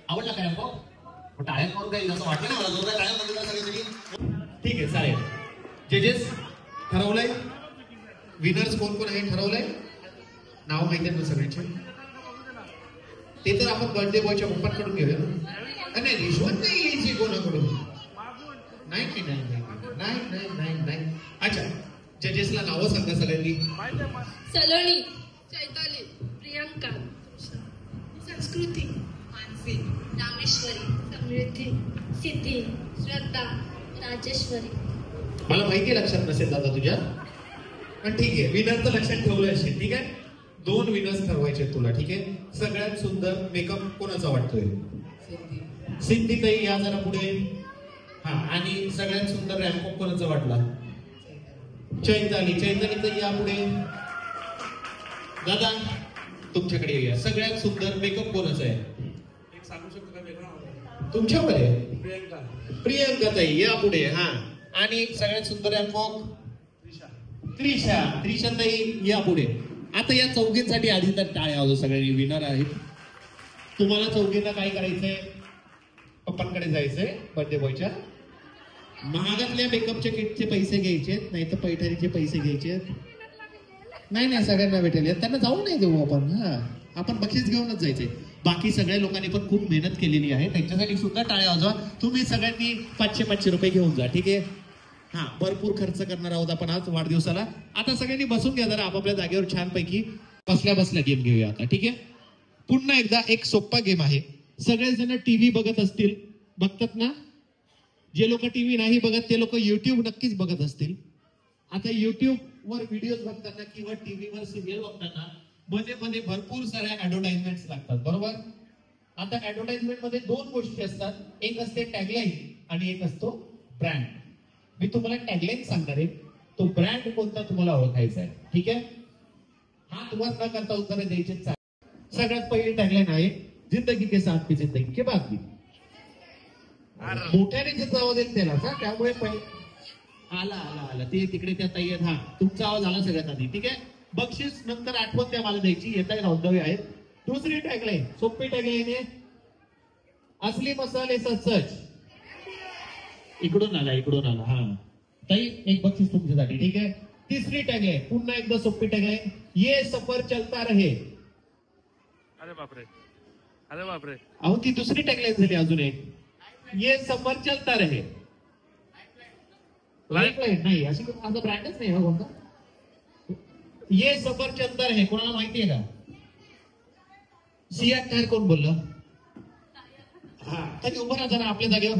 आवडला काय टाळ्या करून काही असं वाटलं ना मला, जोरदार टाळ्या बघितल्या सगळ्यांसाठी. ठीक आहे, चालेल. जजेस ठरवलंय, विनर्स कोण कोण आहे ठरवलंय, नाव माहिती आहे ना सगळ्यांचे. ते तर आपण बर्थडे बॉयच्या पप्पांकडून घेऊया. नाही, रिश्वत नाही यायची कोणाकडून. नाही नाही नाही नाही नाही नाही नाही. अच्छा, जजेसला नावं सांगा सगळ्यांनी. सलोनी, चैताली, प्रियंका, संस्कृती, मानसी, रामेश्वरी, समृद्धी, सिद्धी, श्रद्धा, राजेश्वरी. मला माहिती लक्षात नसेल दादा तुझ्या, पण ठीक आहे, विनर तर लक्षात ठेवलं असेल. ठीक आहे? 2 विनर्स ठरवायचे तुला. ठीक आहे? सगळ्यात सुंदर मेकअप कोणाचा वाटतोय? सिद्धी ताई या जरा पुढे. हा, आणि सगळ्यात सुंदर रॅम्प कोणाचा वाटला? चैताली. चैताली ताई या पुढे. दादा तुमच्याकडे येऊया. सगळ्यात सुंदर मेकअप कोणाचा आहे? एक सांगू शकतो का वेगळा? तुमच्यावर आहे. प्रियंका. प्रियंका ताई या पुढे. हा, आणि सगळ्यात सुंदर रॅम्प त्रिशा. त्रिशा ताई या पुढे. आता या चौघींसाठी आधी तर टाळ्या वाजवा सगळ्यांनी. विनर आहेत. तुम्हाला चौघींना काय करायचंय? पप्पांकडे जायचंय बर्थडे बॉयच्या. महागातल्या मेकअपच्या किटचे पैसे घ्यायचे, नाही तर पैठणीचे पैसे घ्यायचे. नाही नाही, सगळ्यांना भेटेल. त्यांना जाऊ नाही देऊ आपण. हा, आपण बक्षीस घेऊनच जायचंय. बाकी सगळ्या लोकांनी पण खूप मेहनत केलेली आहे, त्यांच्यासाठी सुद्धा टाळ्या वाजवा. तुम्ही सगळ्यांनी 500-500 रुपये घेऊन जा. ठीक आहे? हा, भरपूर खर्च करणार आहोत आपण आज वाढदिवसाला. आता सगळ्यांनी बसून घ्या जरा आपापल्या जागेवर छानपैकी. बसल्या बसल्या गेम घेऊया आता. ठीक आहे? पुन्हा एकदा एक सोपा गेम आहे. सगळेजण टीव्ही बघत असतील, बघतात ना? जे लोक टीव्ही नाही बघत ते लोक युट्यूब नक्कीच बघत असतील. आता युट्यूबवर व्हिडिओज बघताना किंवा टीव्हीवर सिरियल बघताना मध्ये मध्ये भरपूर साऱ्या ऍडव्हर्टाइजमेंट लागतात, बरोबर? आता ऍडव्हर्टाइजमेंट मध्ये 2 गोष्टी असतात. एक असते टॅगलाईन आणि एक असतो ब्रँड. मी तुम्हाला टॅगलाईन सांगणार आहे, तो ब्रँड कोणता तुम्हाला ओळखायचा आहे. ठीक आहे? हा, तुम्हाला न करता उत्तर द्यायचे. सगळ्यात पहिली टॅगलाईन आहे, जिंदगी के साथ भी जिंदगी के बाद भी. मोठ्याने ज्याचा आवाज येईल त्याला, त्यामुळे आला आला आला ते तिकडे त्या ताई आहेत. हा, तुमचा आवाज आला सगळ्यात आधी. ठीक आहे? बक्षीस नंतर आठवण त्या मला द्यायची. येता ऑन द वे आहेत. दुसरी टॅगलाईन, सोपी टॅगलाईन आहे, असली मसाले सच. इकडून आला हा ताई, एक बक्षीस तुमच्यासाठी. ठीक आहे. तिसरी टॅग आहे, पुन्हा एकदा सोपी टॅग आहे, ये सफर चलता रहे. अरे बापरे, अरे बापरे. अहो ती दुसरी टॅगलाईन झाली. अजून एक, ये सफर चलता रहे. लाईफलाईन नाही, अशी माझा ब्रँडच नाही. कोणता? ये सफर चलता रहे, कोणाला माहितीये का? सियाट टायर कोण बोललं? हा, तरी उभं राहा जरा आपल्या जागेवर.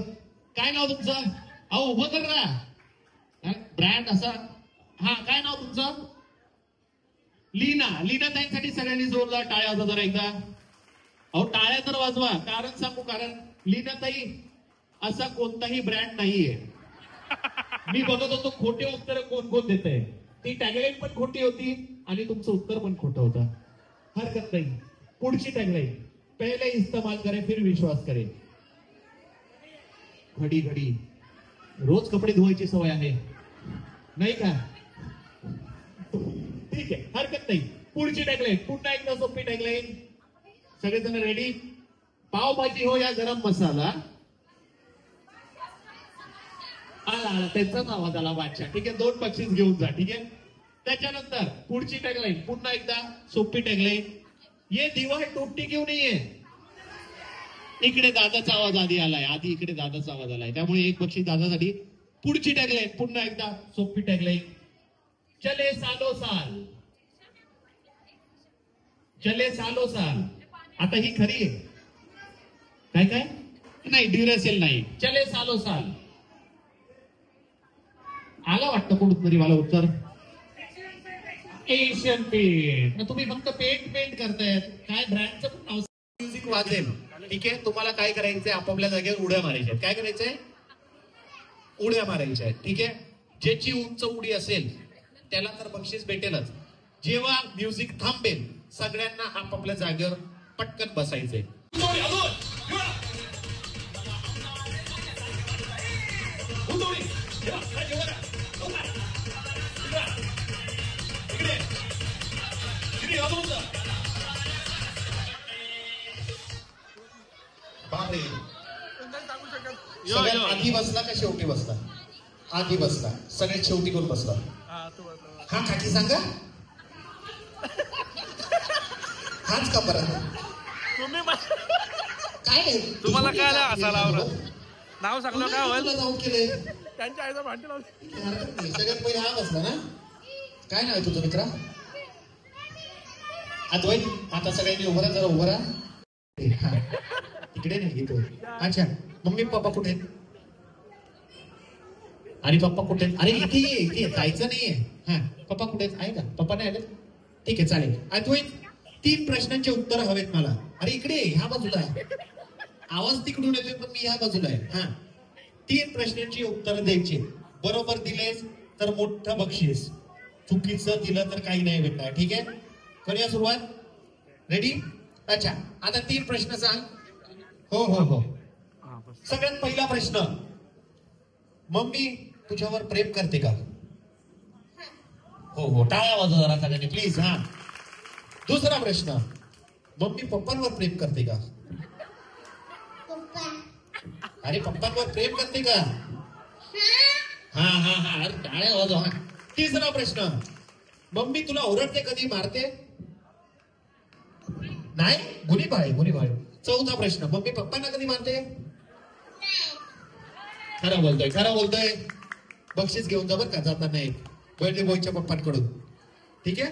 काय नाव तुमचं? अहो उभं कर ना. ब्रँड असा. हा, काय नाव तुमचं? लीना. लीना ताईंसाठी सगळ्यांनी जोरदार टाळ्या वाजवा जरा एकदा. अहो टाळ्या तर वाजवा. कारण सांगू, कारण लीना ताई असा कोणताही ब्रँड नाहीये. मी बघत होतो खोटे उत्तर कोण कोण देत आहे. ती टॅगलाईन पण खोटी होती आणि तुमचं उत्तर पण खोटं होतं. हरकत नाही. पुढची टॅगलाईन, पहिले इस्तेमाल करे फिर विश्वास करे. घडी घडी रोज कपडे धुवायची सवय आहे नाही का? ठीक आहे, हरकत नाही. पुढची टॅगलाईन, पुन्हा एकदा सोपी टॅगलाईन. सगळेजण रेडी? पावभाजी हो या गरम मसाला. आला त्यांचाच आवाज आला बादशाह. ठीक आहे, 2 बक्षीस घेऊन जा. ठीक आहे. त्याच्यानंतर पुढची टॅगलाईन, पुन्हा एकदा सोपी टॅगलाईन, ये दीवार टूटती क्यों नहीं है. इकडे दादाचा आवाज आधी आलाय, आधी इकडे दादाचा आवाज आलाय, त्यामुळे 1 बक्षीस दादासाठी. पुढची टॅगलाईन, पुन्हा एकदा सोपी टॅगलाईन, चले सालो साल. चले सालो साल. आता ही खरी आहे. काय काय नाही, ड्युरेसेल नाही. चले सालो साल. आला वाटतं कुठतरी मला उत्तर. एशियन पेंट. तुम्ही फक्त पेंट करतायत. काय ब्रँडचं पण नाव. म्युझिक वाजेल. ठीक आहे. तुम्हाला काय करायचंय, आपापल्या जागेवर उड्या मारायच्या. काय करायचंय? उड्या मारायच्या. ठीक आहे. ज्याची उंच उडी असेल त्याला तर बक्षीस भेटेलच. जेव्हा म्युझिक थांबेल सगळ्यांना आपापल्या जागेवर पटकन बसायचंय. बापरे. सगळ्यात आधी बसला का शेवटी बसला? आधी बसला. सगळ्यात शेवटी कोण बसला? हा काकी सांगा. हाच का परत? तुम्ही काय नाही, तुम्हाला काय असा लावलं नाव सांगलं काय होईल? जाऊन केले त्यांच्या आईचा भांडी लावली. सगळ्यात पहिले हा बसला ना. काय नाव आहे तुझं मित्रा? अद्वैत. आता सगळ्यांनी उभं राहा, जरा उभं राहा. इकडे नाही येतो. अच्छा, मम्मी पप्पा कुठे? आणि पप्पा कुठे? अरे इथे ये, इथे जायचं नाहीये. हा, पप्पा कुठे आहे का? पप्पा नाही आले? ठीक आहे, चालेल. अद्वैत, 3 प्रश्नांची उत्तर हवेत मला. अरे इकडे ह्या बाजूला आहे. आवाज तिकडून येतोय पण मी ह्या बाजूला आहे. हा, 3 प्रश्नांची उत्तर द्यायची. बरोबर दिलेस तर मोठं बक्षीस, चुकीचं दिलं तर काही नाही भेटणार. ठीक आहे, करूया सुरुवात. रेडी? अच्छा, आता 3 प्रश्न सांग. हो हो हो. सगळ्यात पहिला प्रश्न, मम्मी तुझ्यावर प्रेम करते का? हो हो, टाळ्या वाजवा जरा सगळ्यांनी प्लीज. हा. दुसरा प्रश्न, मम्मी पप्पांवर प्रेम करते का? अरे पप्पांवर प्रेम करते का? हा हा हा, अरे टाळ्या वाजवा. तिसरा प्रश्न, मम्मी तुला ओरडते कधी, मारते? नाही, गुन्हेबाळ गुन्हेबाळ. चौथा प्रश्न, मम्मी पप्पांना कधी मारते? खरं बोलतोय, खरं बोलतोय. बक्षीस घेऊन जा बरं का जाताना एक बर्थडे बॉयच्या पप्पांकडून. ठीक आहे.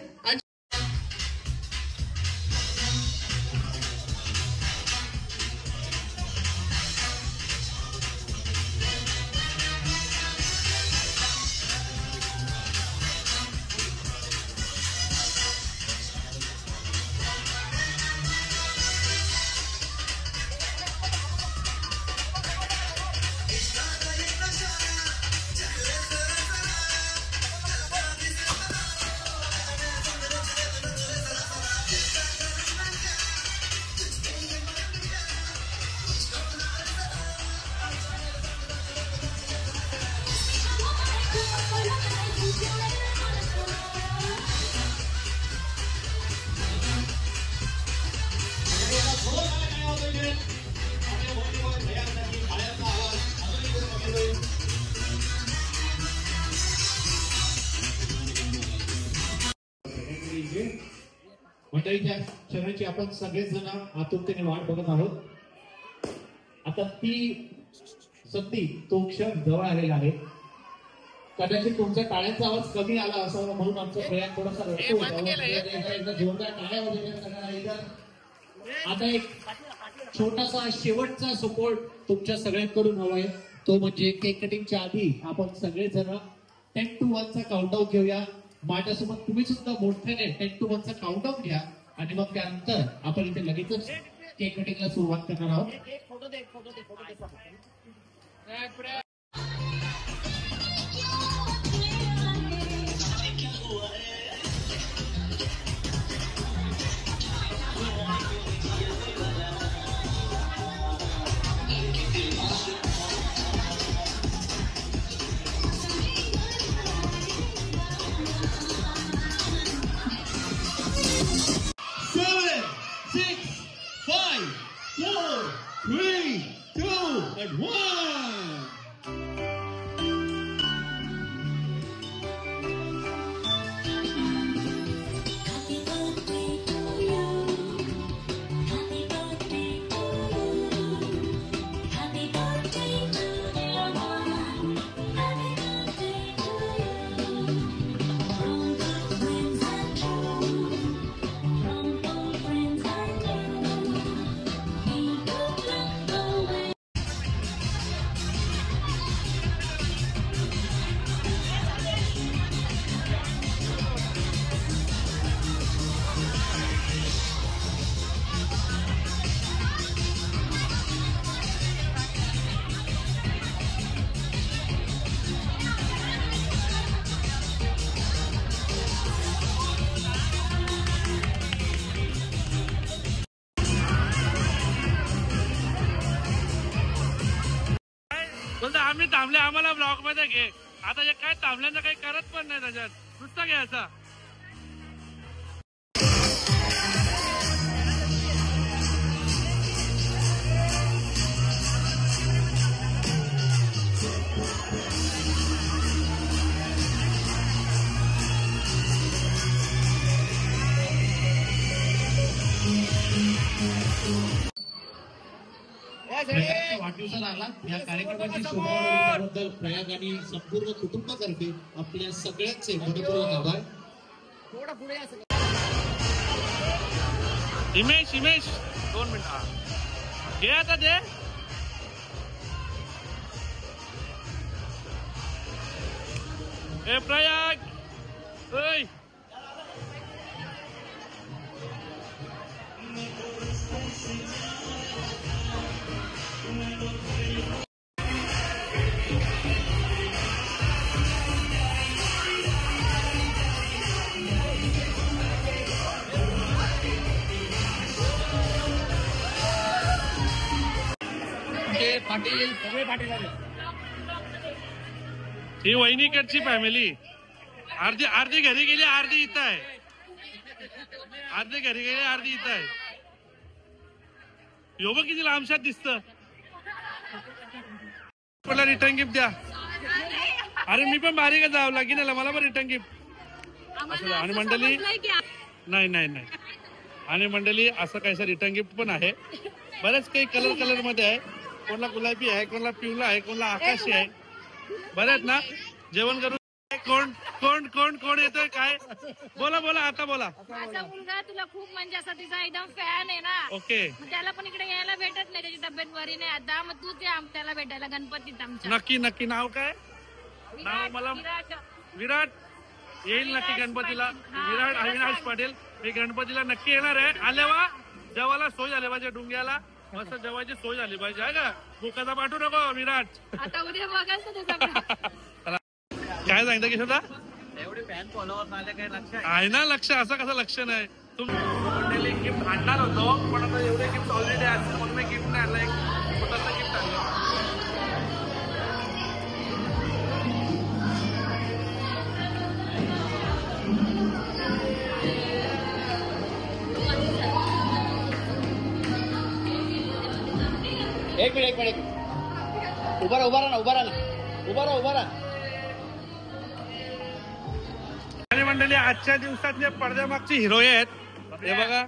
मंडळीच्या क्षणाची आपण सगळेच जण आतुरतेने वाट बघत आहोत. आता ती संधी तो क्षण जवळ आलेला आहे. कदाचित तुमच्या टाळ्यांचा आवाज कमी आला असावा म्हणून आमचा प्रयास थोडासा रडतो. जोरदार टाळ्या वगैरे. आता एक छोटासा शेवटचा सपोर्ट तुमच्या सगळ्यांकडून हवा आहे. तो म्हणजे केक कटिंगच्या आधी आपण सगळेजण 10 to 1 चा काउंटडाऊन घेऊया. माझ्यासोबत तुम्ही सुद्धा मोठ्याने 10 to 1 चा काउंटडाऊन घ्या आणि मग त्यानंतर आपण इथे लगेचच केक कटिंगला सुरुवात करणार आहोत. आम्ही थांबले, आम्हाला ब्लॉक मध्ये घे. आता हे काय थांबल्यानं काही करत पण नाही त्याच्यात, नुसतं घ्यायचा. वाढदिवसाला आला. या कार्यक्रमाची शोभाबद्दल प्रयाग आणि संपूर्ण कुटुंबातर्फे आपल्या सगळ्यांचे मनपूर्वक आभार. हिमेश 2 मिनिट घे आता ते. प्रयाग ही वहिनीकडची फॅमिली. अर्धी घरी गेली, अर्धी इथं आहे. अर्धी घरी गेली, अर्धी इथं आहे. यो बघ किती लांबशात दिसत. मला रिटर्न गिफ्ट द्या. अरे मी पण बारीक जावं लागेल, मला पण रिटर्न गिफ्ट. आणि मंडळी नाही आणि मंडळी असं काहीसं रिटर्न गिफ्ट पण आहे. बरेच काही कलर मध्ये आहे. कोणला गुलाबी आहे, कोणला पिवळा आहे, कोणला आकाशी आहे. बरेच ना. जेवण करून कोण येतोय काय? बोला आता बोला. माझा मुलगा तुला खूप म्हणजे असा तिचा एकदम फॅन आहे ना. ओके. त्याला पण इकडे यायला भेटत नाही, त्याची तब्येत बरी नाही आता. मग तू ते त्याला भेटायला गणपतीत आमच्या. नक्की. नाव काय? नाव मला विराट येईल नक्की गणपतीला. विराट अविनाश पाटील. मी गणपतीला नक्की येणार आहे. आल्यावा जेवायला सोय झाली पाहिजे, डुंग्याला मस्त जेवायची सोय झाली पाहिजे. आहे का? भुकाचा पाठवू नको विराट. आता उद्या बघायचं ते सगळं. काय सांगता किशोरदा? एवढे फॅन फॉलोअर आले काय लक्ष आहे ना? लक्ष असं कसं लक्ष नाही? तुम्ही गिफ्ट आणणार होतो पण आता एवढे गिफ्ट ऑलरेडी असतील म्हणून मी गिफ्ट नाही आणलं. एक छोटंसं गिफ्ट आणलं. एक मिनिट उभा राहा. आणि मंडळी आजच्या दिवसातले पडद्यामागचे हिरो आहेत. हे बघा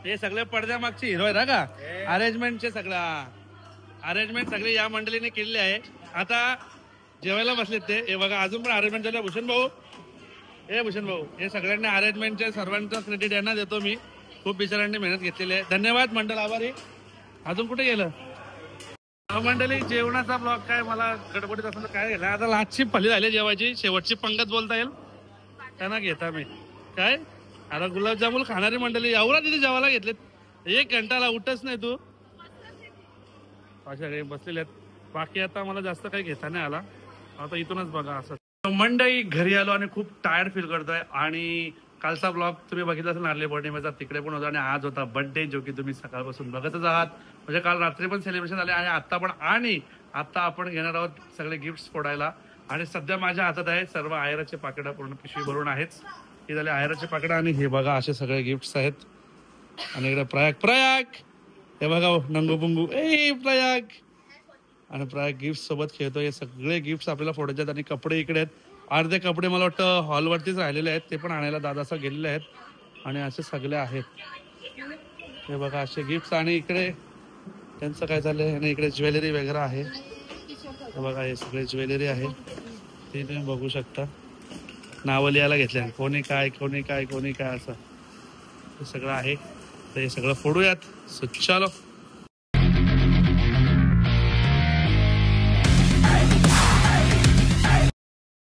हे सगळे पडद्यामागचे हिरो आहेत का अरेंजमेंटचे सगळा अरेंजमेंट सगळे या मंडळीने केलेले आहे. आता जेवायला बसलेत ते हे बघा अजून पण अरेंजमेंट झालं. भूषण भाऊ हे सगळ्यांनी अरेंजमेंटचे सर्वांचं क्रेडिट यांना देतो मी. खूप बिचारांनी मेहनत घेतलेली आहे. धन्यवाद मंडळ आभारी. अजून कुठे गेलं मंडळी जेवणाचा ब्लॉग काय मला गडबडीत असं काय गेला. आता लास्टची फली झाली जेवायची शेवटची पंगत बोलता येईल त्यांना घेता मी काय. आता गुलाबजामुन खाणारी मंडळी एवढा तिथे जेवायला घेतलेत 1 घंटाला उठच नाही तू अशा काही बसलेले आहेत. बाकी आता मला जास्त काही घेता नाही आला. आता इथूनच बघा असं मंडळी घरी आलो आणि खूप टायर्ड फील करतोय. आणि कालचा ब्लॉग तुम्ही बघितला असेल नारळी पौर्णिमेचा तिकडे पण होता आणि आज होता बर्थडे जो की तुम्ही सकाळपासून बघतच आहात. म्हणजे काल रात्री पण सेलिब्रेशन झाले आणि आता पण. आणि आता आपण घेणार आहोत सगळे गिफ्ट्स फोडायला. आणि सध्या माझ्या हातात आहे सर्व आयराचे पाकिटं पूर्ण पिशवी भरून आहेच. हे झाले आयराचे पाकिटं आणि हे बघा असे सगळे गिफ्ट्स आहेत. आणि इकडे प्रयाग हे बघा नंगू पुंगू प्रयाग आणि प्रयाग गिफ्ट सोबत खेळतो. हे सगळे गिफ्ट्स आपल्याला फोडायचे आहेत. आणि कपडे इकडे आहेत. अर्धे कपडे मला वाटतं हॉलवरतीच राहिलेले आहेत ते पण आणायला दादासा गेलेले आहेत. आणि असे सगळे आहेत हे बघा असे गिफ्ट्स. आणि इकडे त्यांचं काय झालंय आणि इकडे ज्वेलरी वगैरे आहे हे बघा. हे सगळे ज्वेलरी आहे ते तुम्ही बघू शकता. नावं लिहायला घेतले कोणी काय असं हे सगळं आहे. तर हे सगळं फोडूयात. चलो